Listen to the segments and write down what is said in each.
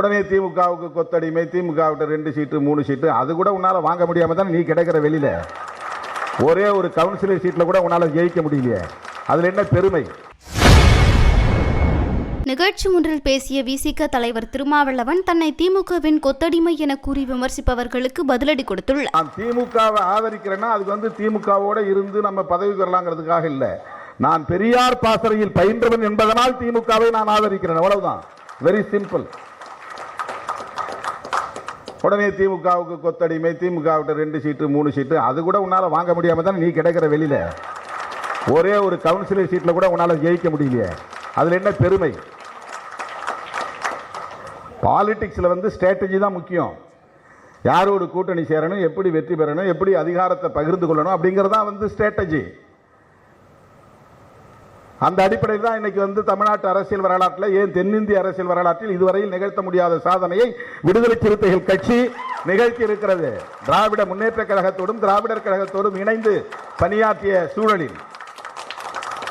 உடனே திமுகவுக்கு கொத்தடிமை, திமுகவிட்ட 2 சீட்டு 3 சீட்டு, அது கூட உன்னால வாங்க முடியாம தான் நீ கிடைக்கிற வெளியில. ஒரே ஒரு கவுன்சிலர் சீட்ல கூட உன்னால ஜெயிக்க முடியலையே, அதுல என்ன பெருமை? நிகழ்ச்சி ஒன்றில் பேசிய விசிக தலைவர் திருமாவளவன் தன்னை திமுகவின் கொத்தடிமை என கூறி விமர்சிப்பவர்களுக்கு பதிலடி கொடுத்துள்ளார். நான் திமுகவை ஆதரிக்கிறேன்னா அதுக்கு திமுகவோட இருந்து நம்ம பதவி பெறலாங்கிறதுக்காக இல்ல. நான் பெரியார் பாசறையில் பயின்றவன் என்பதனால் திமுகவை நான் ஆதரிக்கிறேன், அவ்வளவுதான். Very simple. உடனே திமுகவுக்கு கொத்தடிமை, திமுகவிட்ட 2 சீட்டு 3 சீட்டு, அது கூட உன்னால வாங்க முடியாம தான் நீ கிடைக்கிற வெளியில. ஒரே ஒரு கவுன்சிலர் சீட்ல கூட உன்னால ஜெயிக்க முடியலையே, அதுல என்ன பெருமை? பாலிடிக்ஸ்ல ஸ்ட்ராட்டஜி தான் முக்கியம். யாரோடு கூட்டணி சேரணும், எப்படி வெற்றி பெறணும், எப்படி அதிகாரத்தை பகிர்ந்து கொள்ளணும் அப்படிங்கறதா ஸ்ட்ராட்டஜி. அந்த அடிப்படையில் தான் இன்னைக்கு தமிழ்நாட்டு அரசியல் வரலாற்றில், ஏன் தென்னிந்திய அரசியல் வரலாற்றில் இதுவரையில் நிகழ்த்த முடியாத சாதனையை விடுதலை சிறுத்தைகள் கட்சி நிகழ்த்தி இருக்கிறது. திராவிட முன்னேற்ற கழகத்தோடும் திராவிடர் கழகத்தோடும் இணைந்து பணியாற்றிய சூழலில்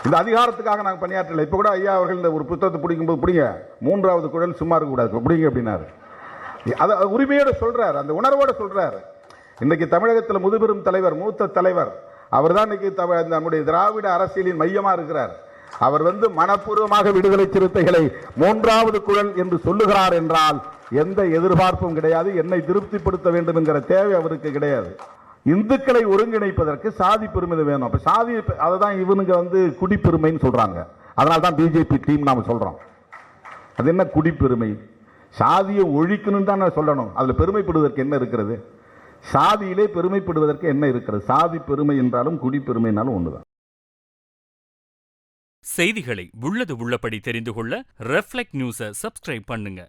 இந்த அதிகாரத்துக்காக நாங்கள் பணியாற்றல. இப்ப கூட ஐயா அவர்கள் இந்த ஒரு புத்தகத்தை பிடிக்கும்போது பிடிங்க, 3வது குழல் சும்மா இருக்கக்கூடாது பிடிங்க அப்படின்னாரு. அதை உரிமையோடு சொல்றாரு, அந்த உணர்வோடு சொல்றாரு. இன்னைக்கு தமிழகத்தில் முதுபெரும் தலைவர், மூத்த தலைவர், அவர் தான் இன்னைக்கு நம்முடைய திராவிட அரசியலின் மையமா இருக்கிறார். அவர் மனப்பூர்வமாக விடுதலை சிறுத்தைகளை 3வது குழல் என்று சொல்லுகிறார் என்றால் எந்த எதிர்பார்ப்பும் கிடையாது. என்னை திருப்திப்படுத்த வேண்டும் என்கிற தேவை அவருக்கு கிடையாது. இந்துக்களை ஒருங்கிணைப்பதற்கு சாதி பெருமை வேணும். அப்ப சாதி, அதுதான் இவனுங்க குடிப்பெருமைன்னு சொல்றாங்க. அதனால தான் பிஜேபி டீம் நாம சொல்றோம். அது என்ன குடிப்பெருமை? சாதியை ஒழிக்கணும்னு தான் சொல்லணும். அதுல பெருமைப்படுவதற்கு என்ன இருக்கிறது? சாதியிலே பெருமைப்படுவதற்கு என்ன இருக்கிறது? சாதி பெருமை என்றாலும் குடிப்பெருமைனாலும் ஒண்ணுதான். செய்திகளை உள்ளது உள்ளபடி தெரிந்து கொள்ள ரெஃப்ளெக்ட் நியூஸை சப்ஸ்கிரைப் பண்ணுங்க.